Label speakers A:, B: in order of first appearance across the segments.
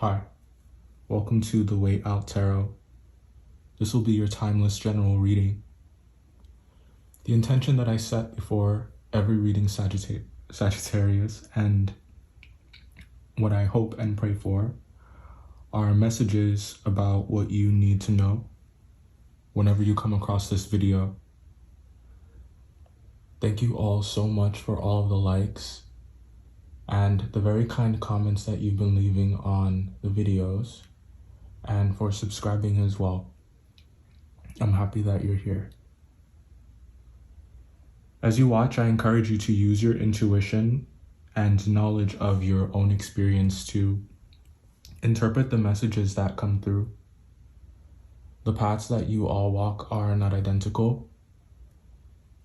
A: Hi, welcome to the Way Out Tarot. This will be your timeless general reading. The intention that I set before every reading Sagittarius and what I hope and pray for are messages about what you need to know whenever you come across this video. Thank you all so much for all of the likes and the very kind comments that you've been leaving on the videos, and for subscribing as well. I'm happy that you're here. As you watch, I encourage you to use your intuition and knowledge of your own experience to interpret the messages that come through. The paths that you all walk are not identical,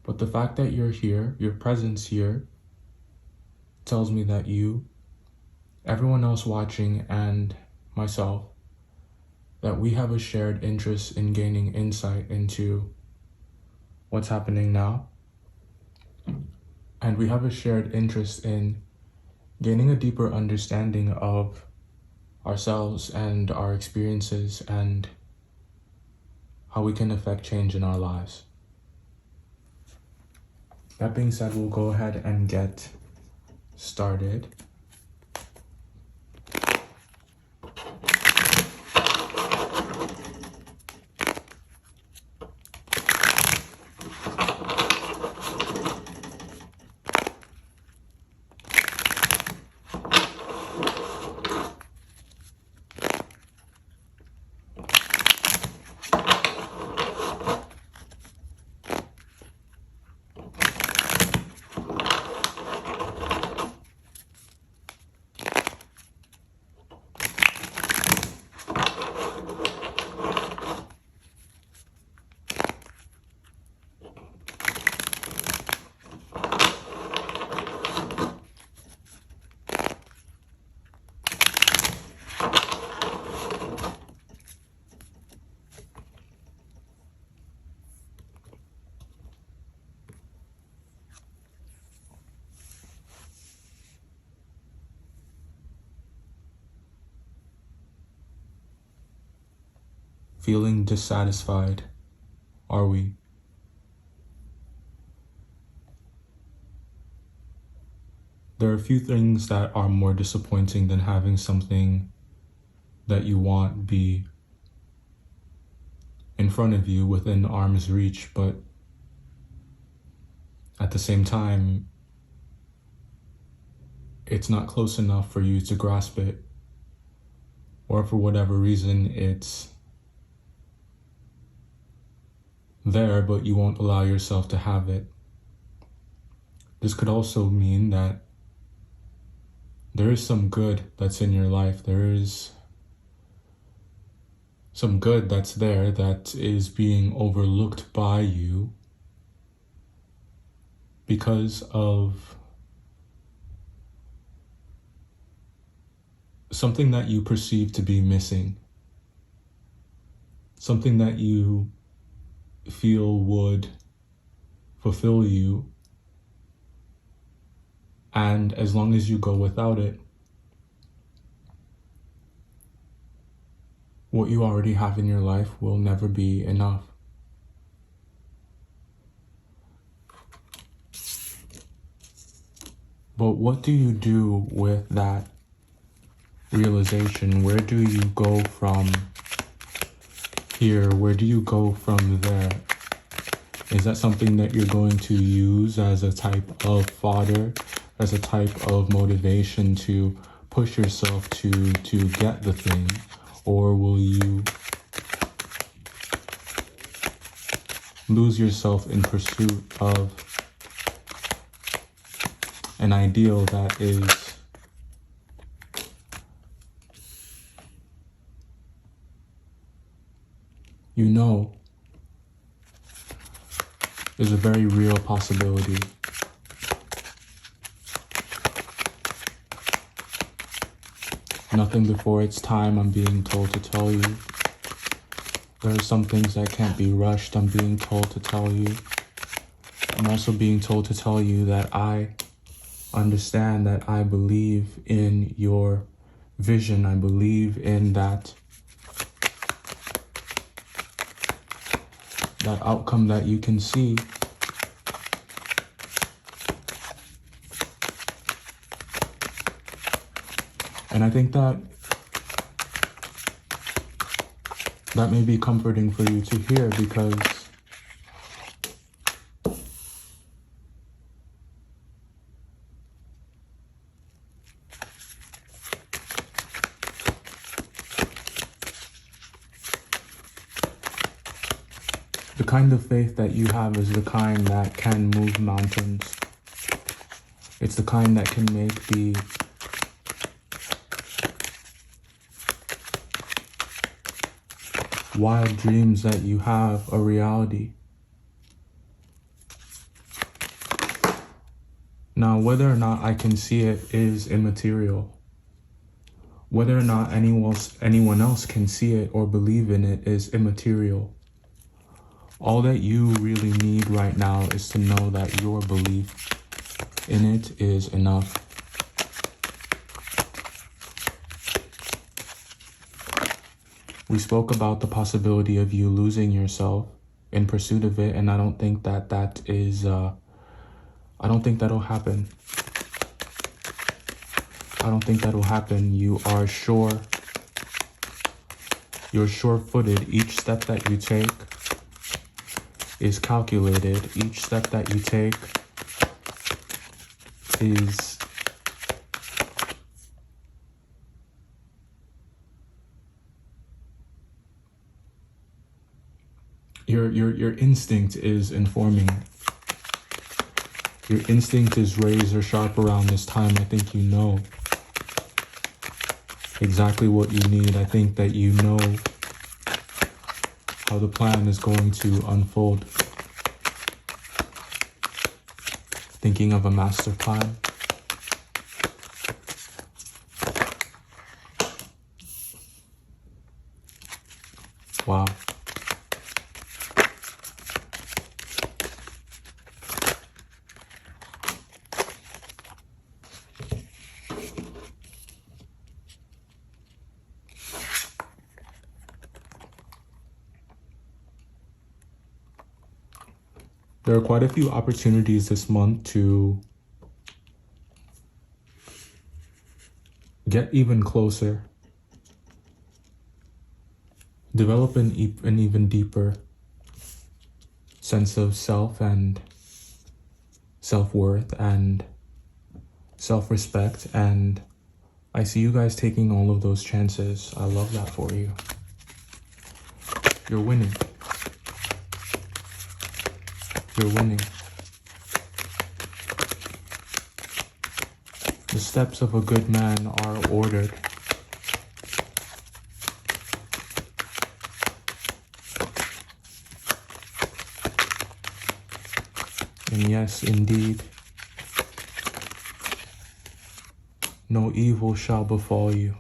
A: but the fact that you're here, your presence here, tells me that you, everyone else watching, and myself, that we have a shared interest in gaining insight into what's happening now. And we have a shared interest in gaining a deeper understanding of ourselves and our experiences and how we can affect change in our lives. That being said, we'll go ahead and get started. Feeling dissatisfied, are we? There are a few things that are more disappointing than having something that you want be in front of you within arm's reach, but at the same time, it's not close enough for you to grasp it, or for whatever reason it's there, but you won't allow yourself to have it. This could also mean that there is some good that's in your life. There is some good that's there that is being overlooked by you because of something that you perceive to be missing. Something that you feel would fulfill you, and as long as you go without it, what you already have in your life will never be enough. But what do you do with that realization? Where do you go from here? Where do you go from there? Is that something that you're going to use as a type of fodder, as a type of motivation to push yourself to get the thing? Or will you lose yourself in pursuit of an ideal that is is a very real possibility? Nothing before its time, I'm being told to tell you. There are some things that can't be rushed, I'm being told to tell you. I'm also being told to tell you that I understand, that I believe in your vision. I believe in that outcome that you can see. And I think that may be comforting for you to hear, because the kind of faith that you have is the kind that can move mountains. It's the kind that can make the wild dreams that you have a reality. Now, whether or not I can see it is immaterial. Whether or not anyone else can see it or believe in it is immaterial. All that you really need right now is to know that your belief in it is enough. We spoke about the possibility of you losing yourself in pursuit of it, and I don't think that is, I don't think that'll happen. I don't think that'll happen. You are sure. You're sure-footed. Each step that you take is calculated. Each step that you take is your instinct is informing. Your instinct is razor sharp around this time. I think you know exactly what you need. I think that you know how the plan is going to unfold. Thinking of a master plan. Wow. There are quite a few opportunities this month to get even closer, develop an even deeper sense of self and self-worth and self-respect, and I see you guys taking all of those chances. I love that for you. You're winning. You're winning. The steps of a good man are ordered. And yes, indeed, no evil shall befall you.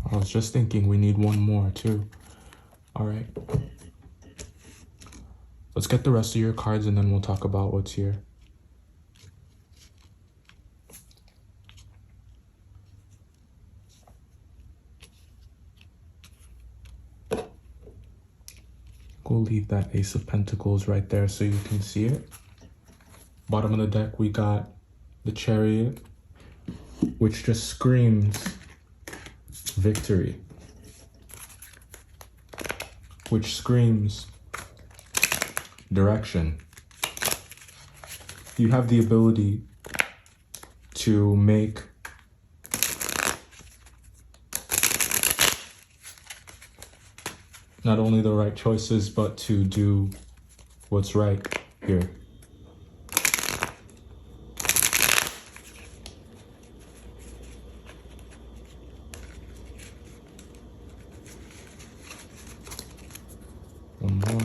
A: I was just thinking we need one more too. All right. Let's get the rest of your cards and then we'll talk about what's here. We'll leave that Ace of Pentacles right there so you can see it. Bottom of the deck, we got the Chariot, which just screams victory, which screams direction. You have the ability to make not only the right choices, but to do what's right here. One more.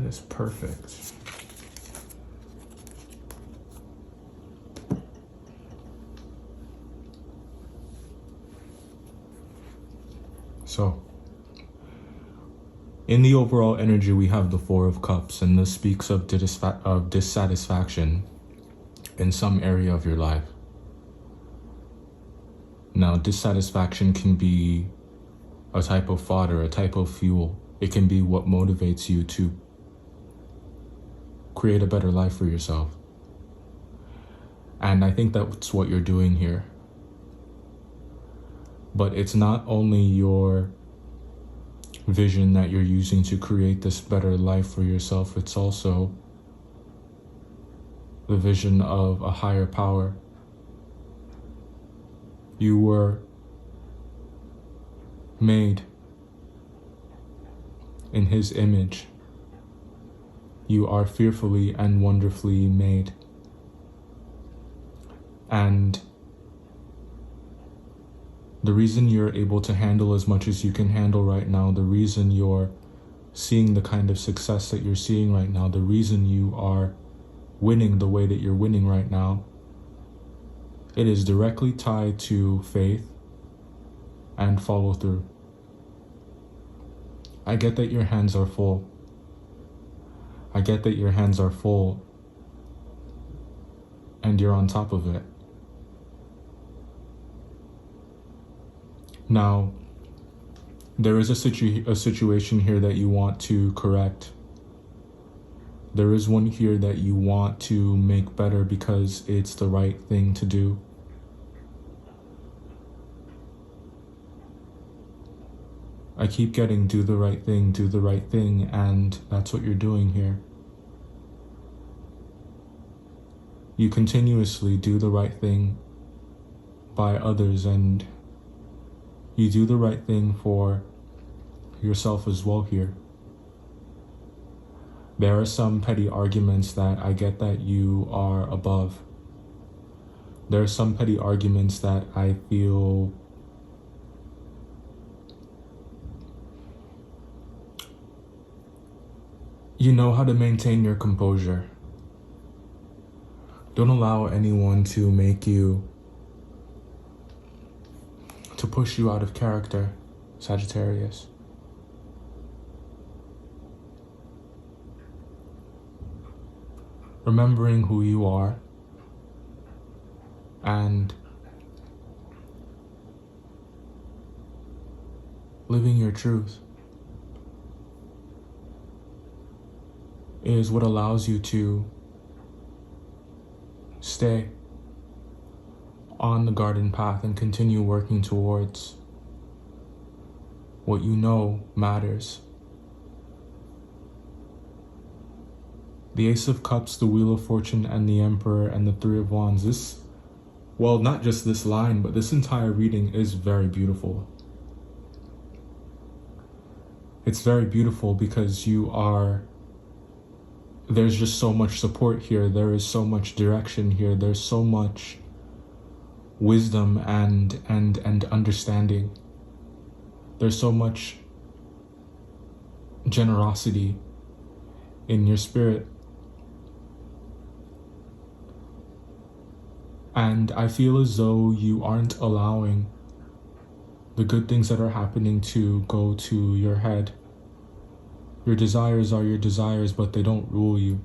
A: is perfect. So, in the overall energy, we have the Four of Cups, and this speaks of dissatisfaction in some area of your life. Now, dissatisfaction can be a type of fodder, a type of fuel. It can be what motivates you to create a better life for yourself. And I think that's what you're doing here. But it's not only your vision that you're using to create this better life for yourself, it's also the vision of a higher power. You were made in His image. You are fearfully and wonderfully made. And the reason you're able to handle as much as you can handle right now, the reason you're seeing the kind of success that you're seeing right now, the reason you are winning the way that you're winning right now, it is directly tied to faith and follow through. I get that your hands are full. I get that your hands are full and you're on top of it. Now, there is a situation here that you want to correct. There is one here that you want to make better because it's the right thing to do. I keep getting do the right thing, and that's what you're doing here. You continuously do the right thing by others, and you do the right thing for yourself as well here. There are some petty arguments that I get that you are above. There are some petty arguments that I feel you know how to maintain your composure. Don't allow anyone to push you out of character, Sagittarius. Remembering who you are and living your truth is what allows you to stay on the garden path and continue working towards what you know matters. The Ace of Cups, the Wheel of Fortune, and the Emperor, and the Three of Wands. Not just this line, but this entire reading is very beautiful. It's very beautiful because there's just so much support here. There is so much direction here. There's so much wisdom and understanding. There's so much generosity in your spirit. And I feel as though you aren't allowing the good things that are happening to go to your head. Your desires are your desires, but they don't rule you.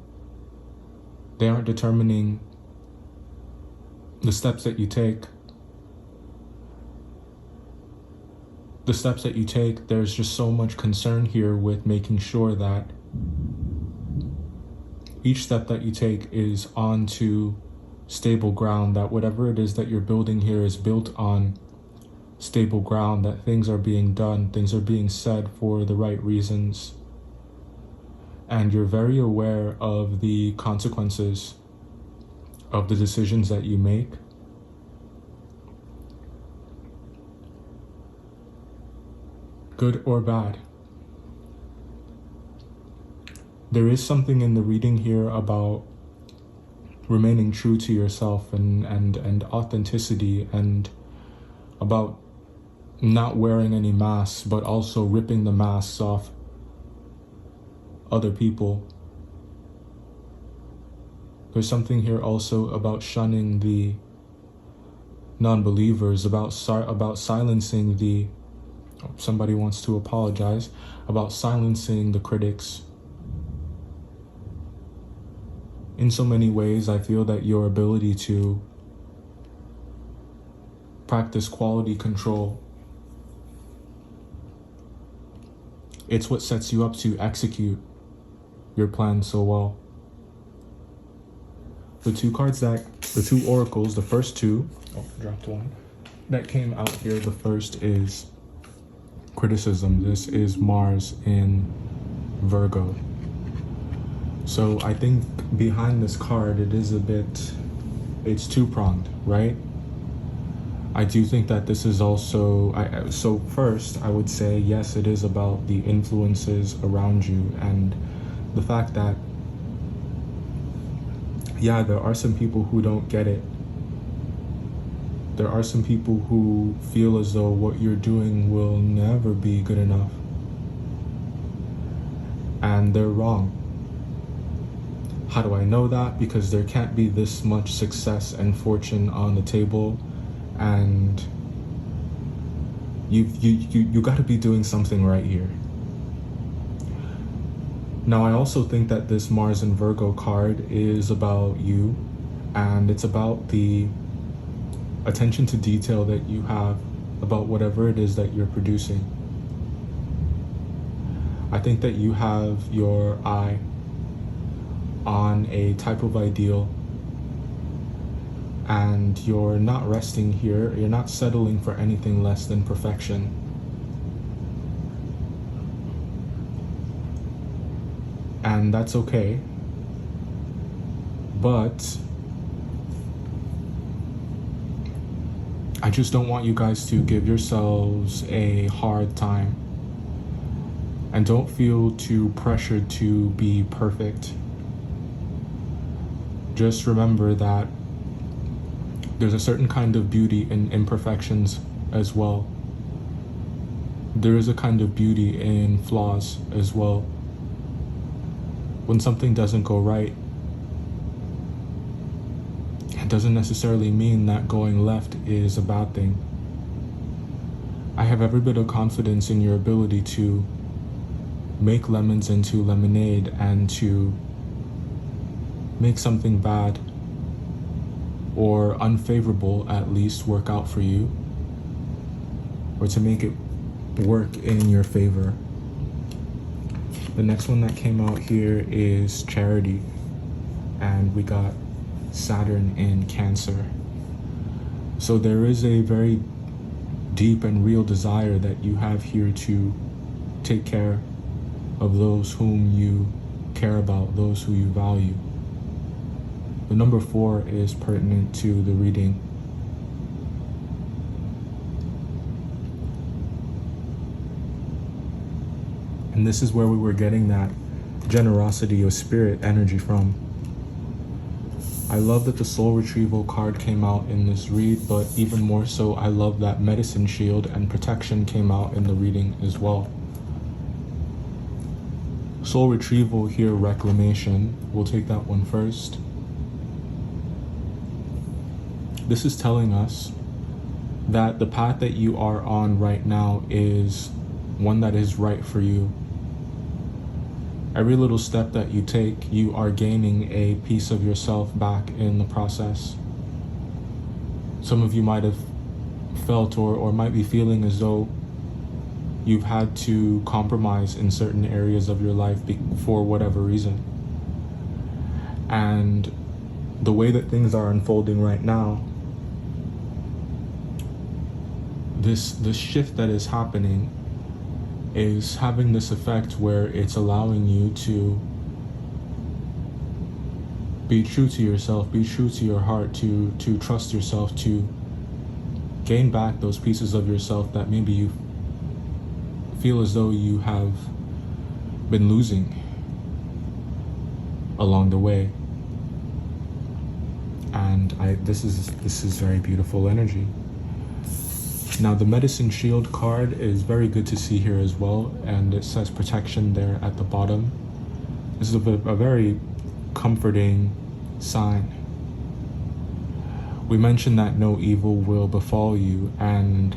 A: They aren't determining the steps that you take. The steps that you take, there's just so much concern here with making sure that each step that you take is onto stable ground, that whatever it is that you're building here is built on stable ground, that things are being done, things are being said for the right reasons. And you're very aware of the consequences of the decisions that you make. Good or bad. There is something in the reading here about remaining true to yourself and authenticity, and about not wearing any masks, but also ripping the masks off other people. There's something here also about shunning the non-believers, about silencing the, somebody wants to apologize, about silencing the critics. In so many ways, I feel that your ability to practice quality control, it's what sets you up to execute your plan so well. The two oracles, the first two, dropped one, that came out here, the first is criticism. This is Mars in Virgo. So I think behind this card, it's two-pronged, right? I do think that this is also, so first I would say, yes, it is about the influences around you and the fact that, yeah, there are some people who don't get it. There are some people who feel as though what you're doing will never be good enough. And they're wrong. How do I know that? Because there can't be this much success and fortune on the table, and you got to be doing something right here. Now, I also think that this Mars in Virgo card is about you, and it's about the attention to detail that you have about whatever it is that you're producing. I think that you have your eye on a type of ideal, and you're not resting here. You're not settling for anything less than perfection. And that's okay. But I just don't want you guys to give yourselves a hard time. And don't feel too pressured to be perfect. Just remember that there's a certain kind of beauty in imperfections as well. There is a kind of beauty in flaws as well. When something doesn't go right, it doesn't necessarily mean that going left is a bad thing. I have every bit of confidence in your ability to make lemons into lemonade and to make something bad or unfavorable at least work out for you, or to make it work in your favor. The next one that came out here is charity, and we got Saturn in Cancer. So there is a very deep and real desire that you have here to take care of those whom you care about, those who you value. The number 4 is pertinent to the reading. And this is where we were getting that generosity of spirit energy from. I love that the soul retrieval card came out in this read, but even more so, I love that medicine shield and protection came out in the reading as well. Soul retrieval here, reclamation. We'll take that one first. This is telling us that the path that you are on right now is one that is right for you. Every little step that you take, you are gaining a piece of yourself back in the process. Some of you might have felt or might be feeling as though you've had to compromise in certain areas of your life for whatever reason. And the way that things are unfolding right now, this shift that is happening is having this effect where it's allowing you to be true to yourself, be true to your heart, to trust yourself, to gain back those pieces of yourself that maybe you feel as though you have been losing along the way. And this is very beautiful energy. Now the medicine shield card is very good to see here as well, and it says protection there at the bottom. This is a very comforting sign. We mentioned that no evil will befall you, and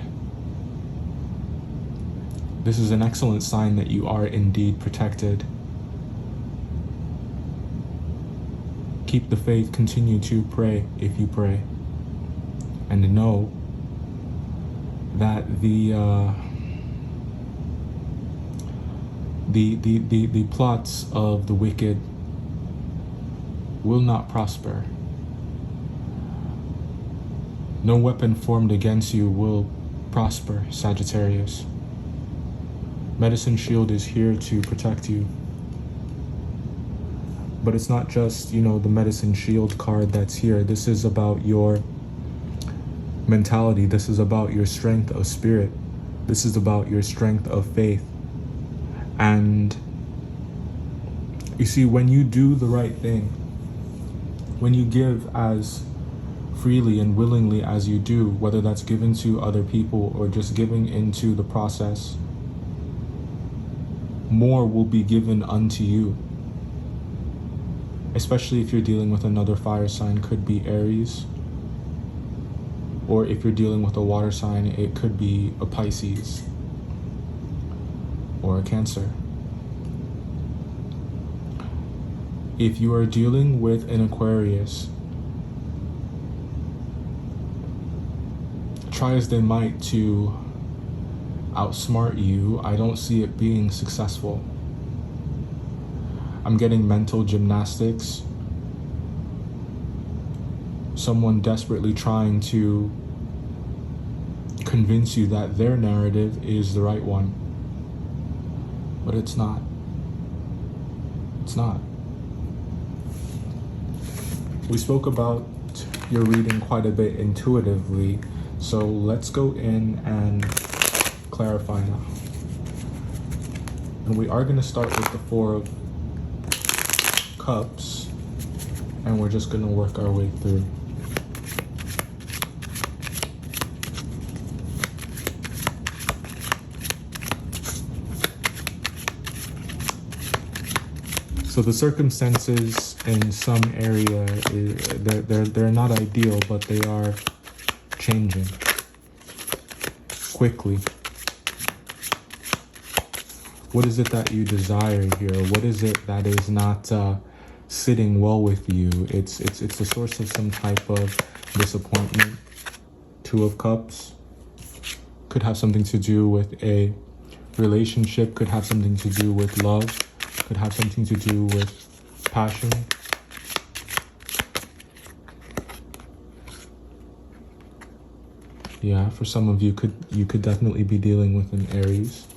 A: this is an excellent sign that you are indeed protected. Keep the faith, continue to pray if you pray, and know that the plots of the wicked will not prosper. No weapon formed against you will prosper, Sagittarius. Medicine Shield is here to protect you. But it's not just, the Medicine Shield card that's here. This is about your mentality. This is about your strength of spirit. This is about your strength of faith. And you see, when you do the right thing, when you give as freely and willingly as you do, whether that's given to other people or just giving into the process, more will be given unto you. Especially if you're dealing with another fire sign, could be Aries. Or if you're dealing with a water sign, it could be a Pisces or a Cancer. If you are dealing with an Aquarius, try as they might to outsmart you, I don't see it being successful. I'm getting mental gymnastics. Someone desperately trying to convince you that their narrative is the right one. But it's not. It's not. We spoke about your reading quite a bit intuitively, so let's go in and clarify now. And we are going to start with the Four of Cups, and we're just going to work our way through. So the circumstances in some area, they're not ideal, but they are changing quickly. What is it that you desire here? What is it that is not sitting well with you? It's a source of some type of disappointment. Two of Cups could have something to do with a relationship, could have something to do with love, could have something to do with passion. Yeah, for some of you, you could definitely be dealing with an Aries.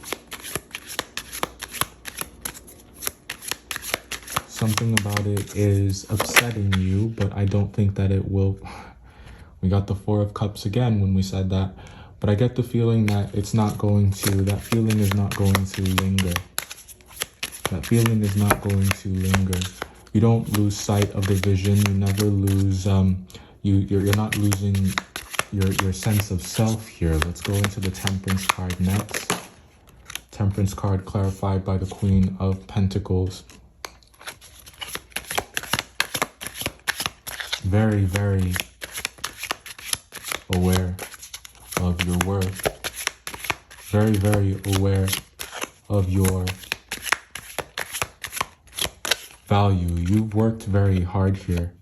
A: Something about it is upsetting you, but I don't think that it will. We got the Four of Cups again when we said that, but I get the feeling that it's not going to, that feeling is not going to linger. That feeling is not going to linger. You don't lose sight of the vision. You never lose, you're not losing your sense of self here. Let's go into the Temperance card next. Temperance card clarified by the Queen of Pentacles. Very, very aware of your worth. Very, very aware of your value. You've worked very hard here.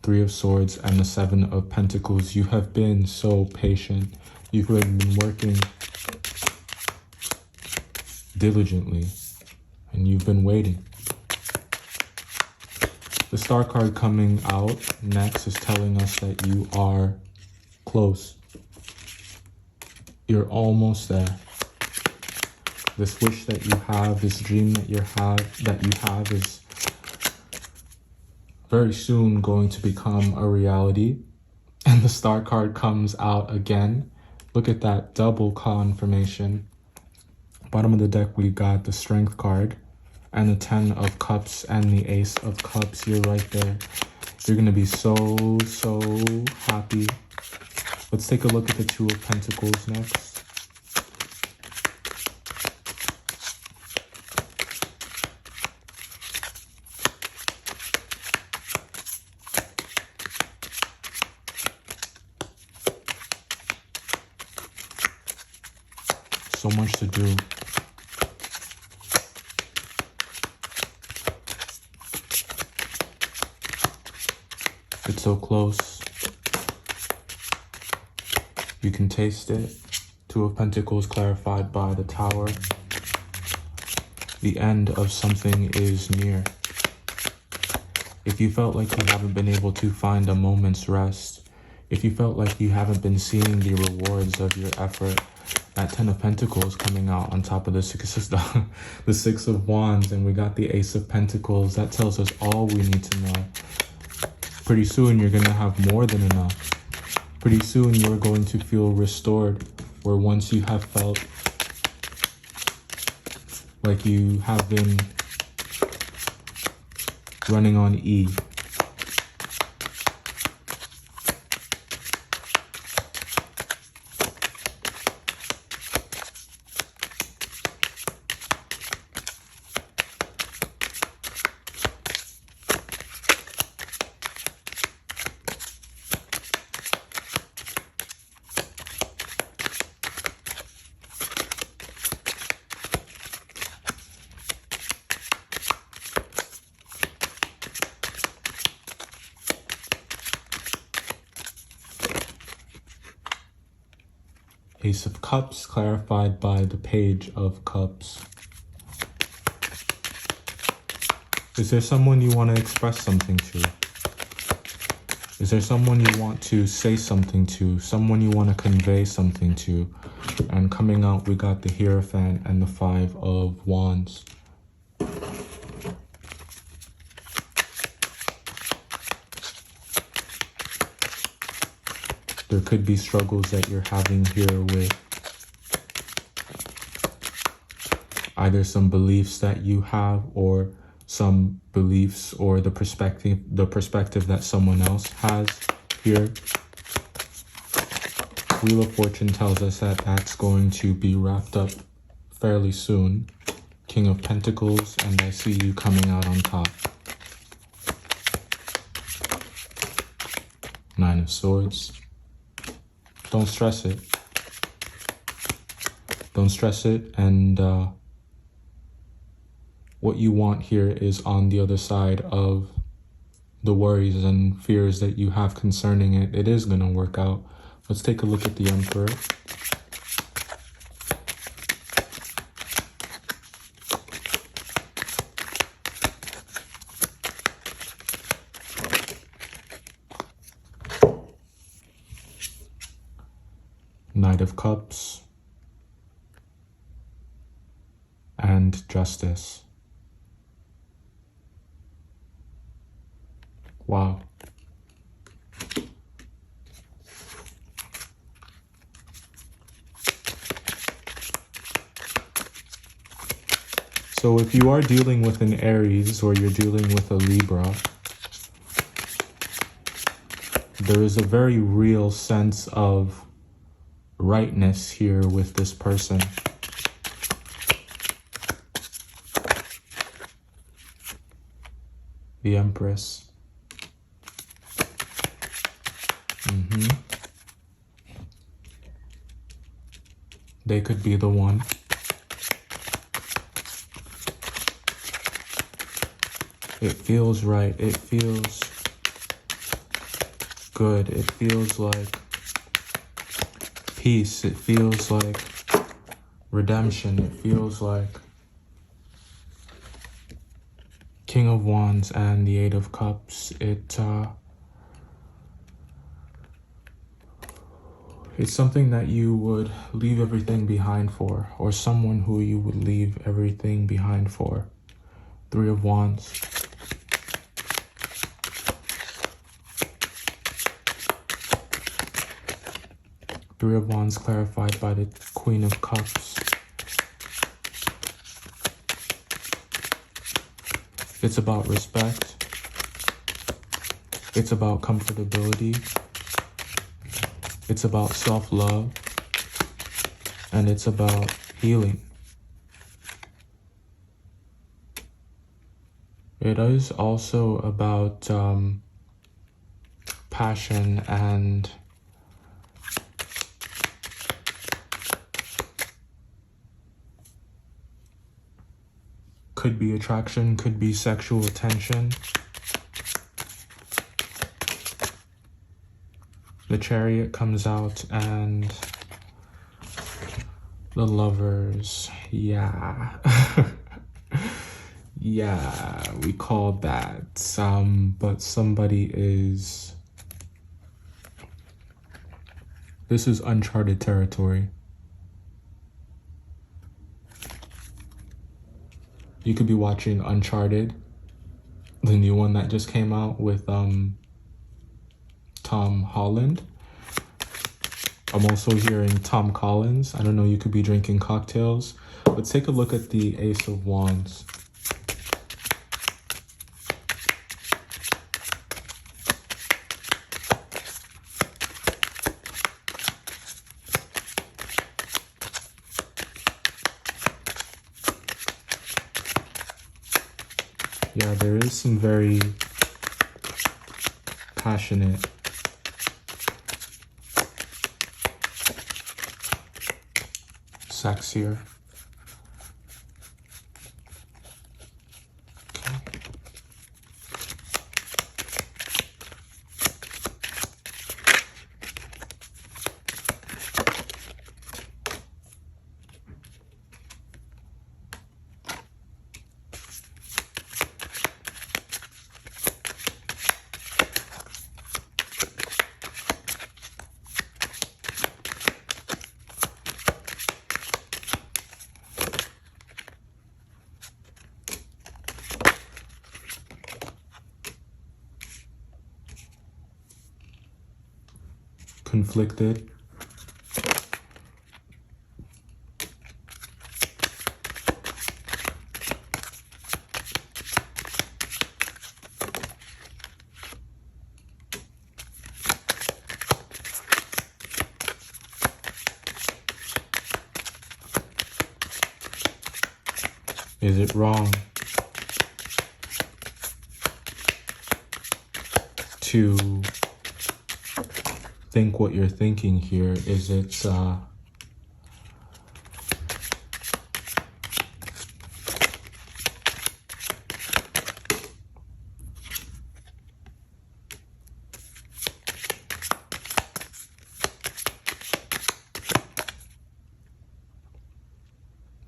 A: Three of Swords and the Seven of Pentacles. You have been so patient. You've been working diligently, and you've been waiting. The Star card coming out next is telling us that you are close. You're almost there. This wish that you have, this dream that you have is very soon going to become a reality. And the Star card comes out again. Look at that double confirmation. Bottom of the deck, we got the Strength card and the Ten of Cups and the Ace of Cups. You're right there. You're going to be so happy. Let's take a look at the Two of Pentacles next. So much to do. It's so close. You can taste it. Two of Pentacles clarified by the Tower. The end of something is near. If you felt like you haven't been able to find a moment's rest, if you felt like you haven't been seeing the rewards of your effort, that Ten of Pentacles coming out on top of the Six of Wands, and we got the Ace of Pentacles. That tells us all we need to know. Pretty soon you're going to have more than enough. Pretty soon you're going to feel restored, where once you have felt like you have been running on E. Ace of Cups clarified by the Page of Cups. Is there someone you want to express something to? Is there someone you want to say something to? Someone you want to convey something to? And coming out, we got the Hierophant and the Five of Wands. There could be struggles that you're having here with either some beliefs that you have, or some beliefs or the perspective that someone else has here. Wheel of Fortune tells us that that's going to be wrapped up fairly soon. King of Pentacles, and I see you coming out on top. Nine of Swords. Don't stress it. Don't stress it, and what you want here is on the other side of the worries and fears that you have concerning it. It is going to work out. Let's take a look at the Emperor. Knight of Cups, and Justice. Wow. So if you are dealing with an Aries or you're dealing with a Libra, there is a very real sense of rightness here with this person. The Empress. They could be the one. It feels right. It feels good. It feels like peace. It feels like redemption. It feels like King of Wands and the Eight of Cups. It's something that you would leave everything behind for, or someone who you would leave everything behind for. Three of Wands. Three of Wands clarified by the Queen of Cups. It's about respect. It's about comfortability. It's about self-love. And it's about healing. It is also about passion and Could be attraction, could be sexual tension. The Chariot comes out and the Lovers. Yeah. Yeah, we call that. But somebody is... This is uncharted territory. You could be watching Uncharted, the new one that just came out with Tom Holland. I'm also hearing Tom Collins. I don't know, you could be drinking cocktails. But take a look at the Ace of Wands. Yeah, there is some very passionate sex here. Conflicted. Is it wrong to think what you're thinking here? Is it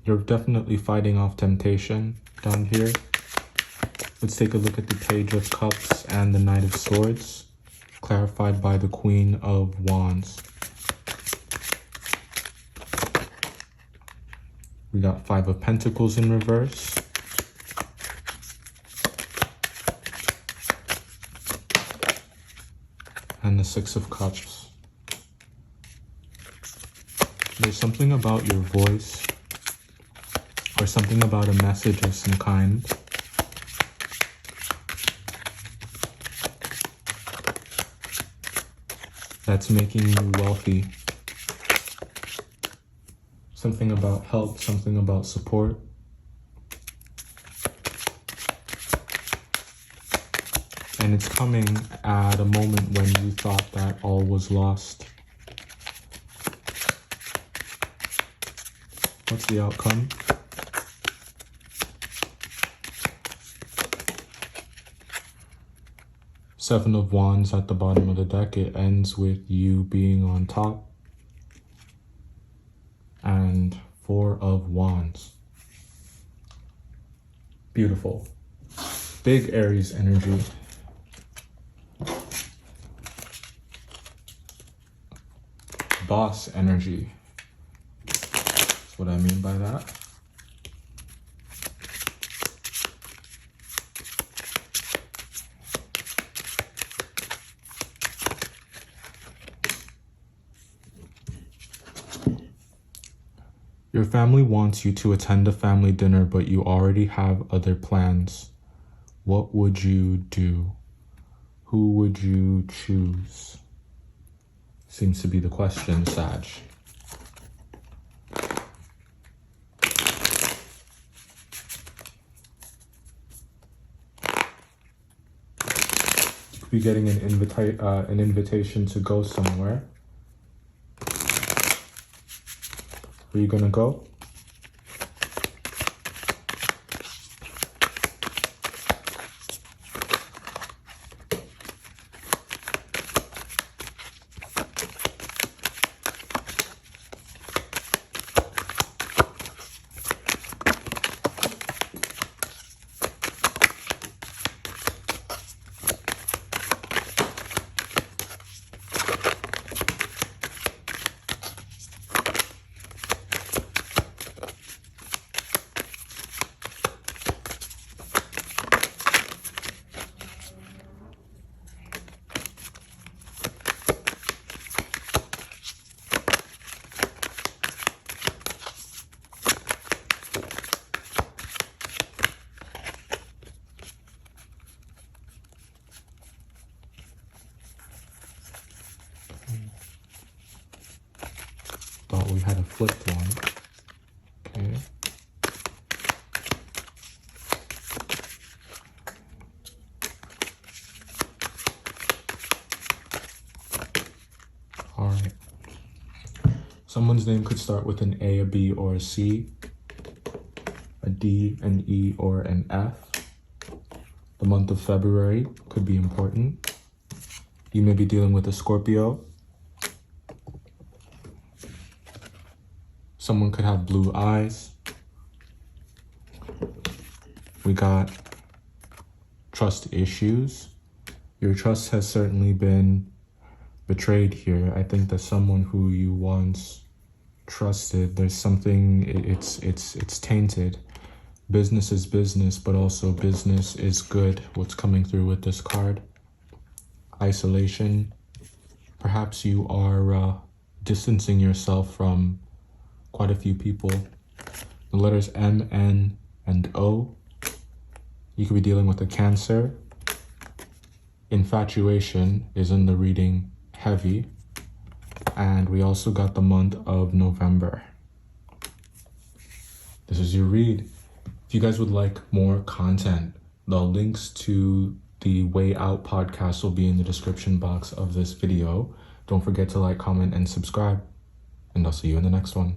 A: you're definitely fighting off temptation down here. Let's take a look at the Page of Cups and the Knight of Swords, clarified by the Queen of Wands. We got Five of Pentacles in reverse. And the Six of Cups. There's something about your voice, or something about a message of some kind, that's making you wealthy. Something about help, something about support. And it's coming at a moment when you thought that all was lost. What's the outcome? Seven of Wands at the bottom of the deck. It ends with you being on top. And Four of Wands. Beautiful. Big Aries energy. Boss energy. That's what I mean by that. Your family wants you to attend a family dinner, but you already have other plans. What would you do? Who would you choose? Seems to be the question, Sag. You could be getting an invitation to go somewhere. Are you gonna go? Someone's name could start with an A, a B, or a C, a D, an E, or an F. The month of February could be important. You may be dealing with a Scorpio. Someone could have blue eyes. We got trust issues. Your trust has certainly been betrayed here. I think that someone who you once trusted, there's something, it's tainted. Business is business, but also business is good. What's coming through with this card? Isolation. Perhaps you are distancing yourself from quite a few people. The letters M, N, and O. You could be dealing with a Cancer. Infatuation is in the reading heavy. And we also got the month of November. This is your read. If you guys would like more content, the links to the Way Out podcast will be in the description box of this video. Don't forget to like, comment, and subscribe. And I'll see you in the next one.